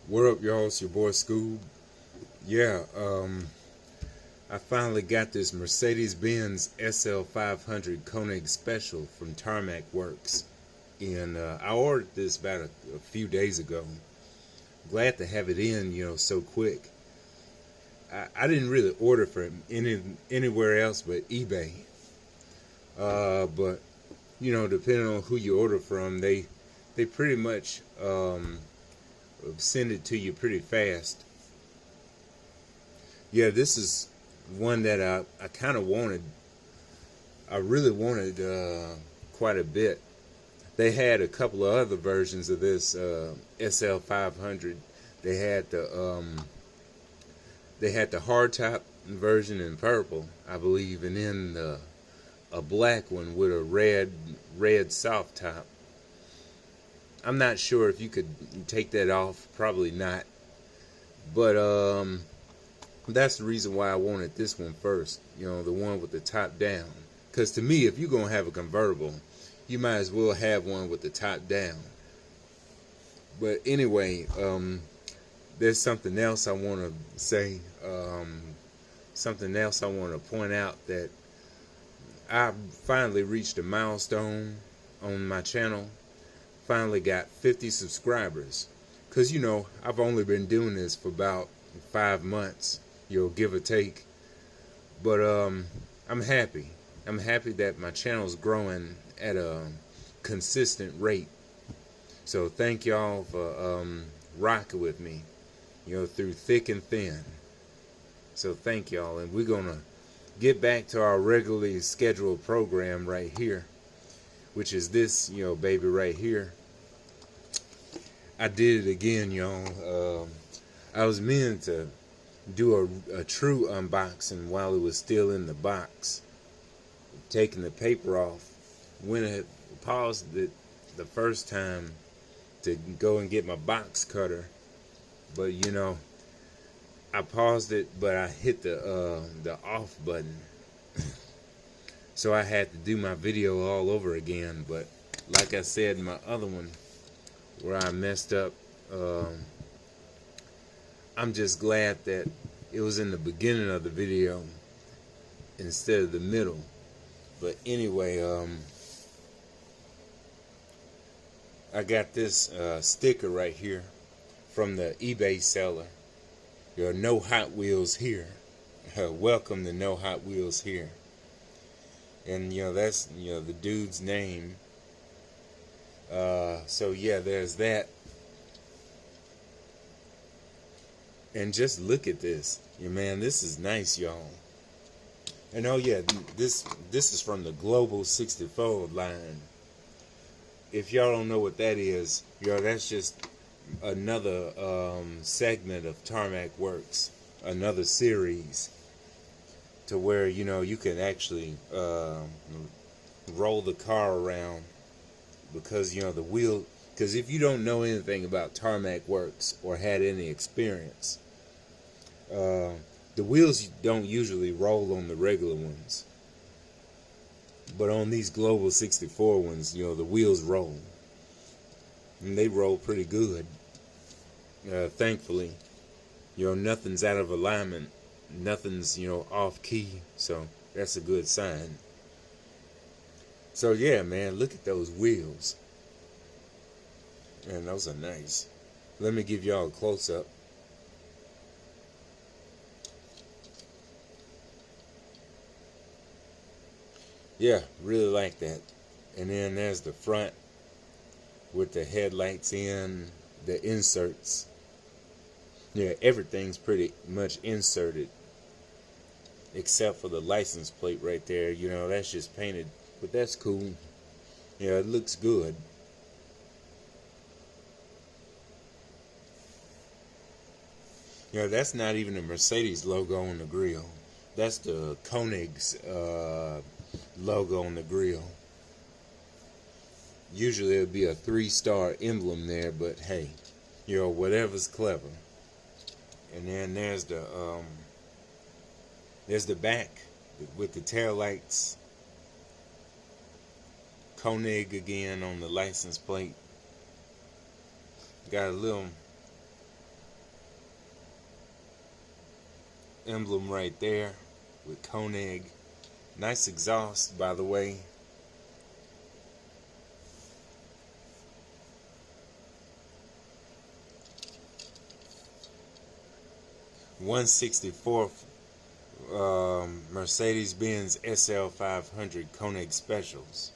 What up, y'all? It's your boy Scoob. Yeah, I finally got this Mercedes-Benz SL500 Koenig Special from Tarmac Works, and I ordered this about a few days ago. Glad to have it in, so quick. I didn't really order from anywhere else but eBay. But depending on who you order from, they pretty much send it to you pretty fast. Yeah, this is one that I kind of wanted. I really wanted quite a bit. They had a couple of other versions of this SL500. They had the hardtop version in purple, I believe, and then a black one with a red soft top. I'm not sure if you could take that off. Probably not. But that's the reason why I wanted this one first. The one with the top down. Because to me, if you're going to have a convertible, you might as well have one with the top down. But anyway, there's something else I want to say. Something else I want to point out, that I finally reached a milestone on my channel. Finally got 50 subscribers. Because, I've only been doing this for about 5 months, give or take. But I'm happy. I'm happy that my channel's growing at a consistent rate. So thank y'all for rocking with me, through thick and thin. So thank y'all. And we're going to get back to our regularly scheduled program right here, which is this, baby right here. I did it again, y'all. I was meaning to do a true unboxing while it was still in the box, taking the paper off. When I paused it the first time to go and get my box cutter, but I paused it, but I hit the off button, so I had to do my video all over again. But like I said in my other one, where I messed up, I'm just glad that it was in the beginning of the video instead of the middle. But anyway, I got this sticker right here from the eBay seller. No Hot Wheels here. Welcome to No Hot Wheels here. And that's the dude's name. So yeah, there's that. And just look at this. Man, this is nice, y'all. And oh yeah, this is from the Global 64 line. If y'all don't know what that is, that's just another segment of Tarmac Works, another series, to where you can actually roll the car around. Because the wheel, because if you don't know anything about Tarmac Works or had any experience, the wheels don't usually roll on the regular ones, but on these Global 64 ones, the wheels roll, and they roll pretty good. Thankfully, nothing's out of alignment, nothing's off key, so that's a good sign. So yeah, man, look at those wheels. Man, those are nice. Let me give y'all a close-up. Yeah, really like that. And then there's the front with the headlights in, the inserts. Yeah, everything's pretty much inserted except for the license plate right there. That's just painted. But that's cool. Yeah, it looks good. That's not even the Mercedes logo on the grill. That's the Koenig's logo on the grill. Usually it would be a 3-star emblem there, but hey, whatever's clever. And then there's the back with the tail lights. Koenig again on the license plate. Got a little emblem right there with Koenig. Nice exhaust, by the way. '1/64 Mercedes-Benz SL500 Koenig specials.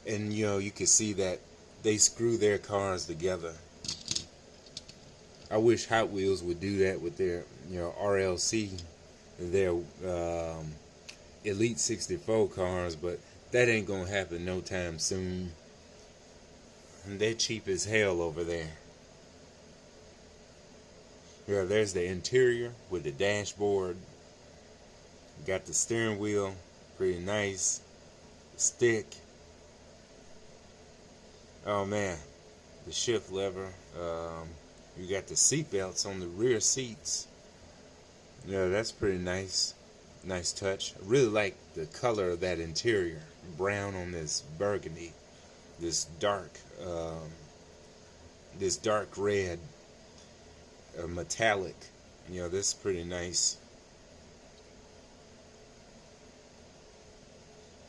And you know, you can see that they screw their cars together. I wish Hot Wheels would do that with their, you know, RLC, their Elite 64 cars, but that ain't gonna happen no time soon. And they're cheap as hell over there. Yeah, there's the interior with the dashboard. Got the steering wheel, pretty nice. Stick. Oh man, the shift lever. You got the seat belts on the rear seats. Yeah, that's pretty nice. Nice touch. I really like the color of that interior. Brown on this burgundy. This dark red. Metallic. You know, this is pretty nice.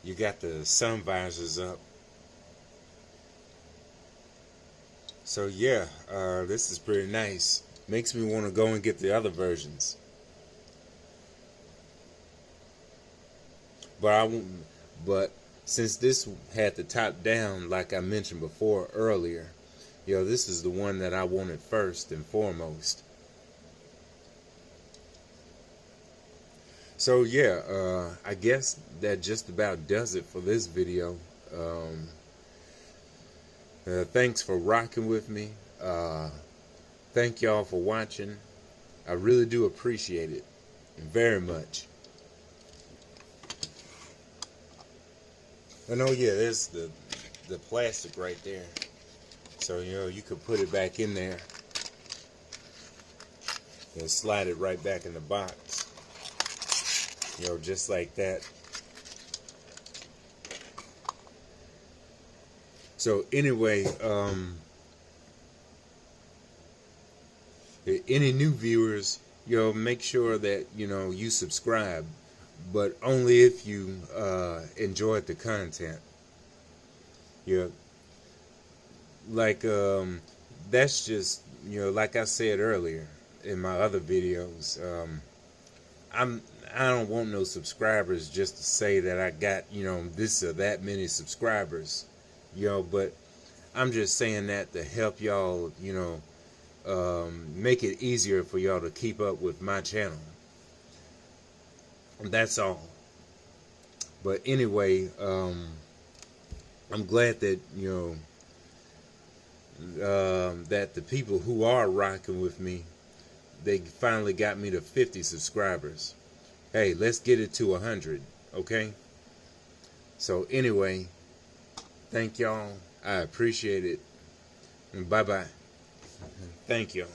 You got the sun visors up. So yeah, this is pretty nice. Makes me want to go and get the other versions. But since this had the top down, like I mentioned before earlier, you know, this is the one that I wanted first and foremost. So yeah, I guess that just about does it for this video. Thanks for rocking with me. Thank y'all for watching. I really do appreciate it very much. And oh yeah, there's the plastic right there. So, you know, you could put it back in there and slide it right back in the box. You know, just like that. So anyway, any new viewers, you know, make sure that, you know, you subscribe, but only if you enjoyed the content. Yeah. Like that's just, you know, like I said earlier in my other videos, I don't want no subscribers just to say that I got, you know, this or that many subscribers, you know, but I'm just saying that to help y'all, you know, make it easier for y'all to keep up with my channel. That's all. But anyway, I'm glad that, you know, that the people who are rocking with me, they finally got me to 50 subscribers. Hey, let's get it to 100, okay? So anyway, thank y'all. I appreciate it. And bye-bye. Thank you.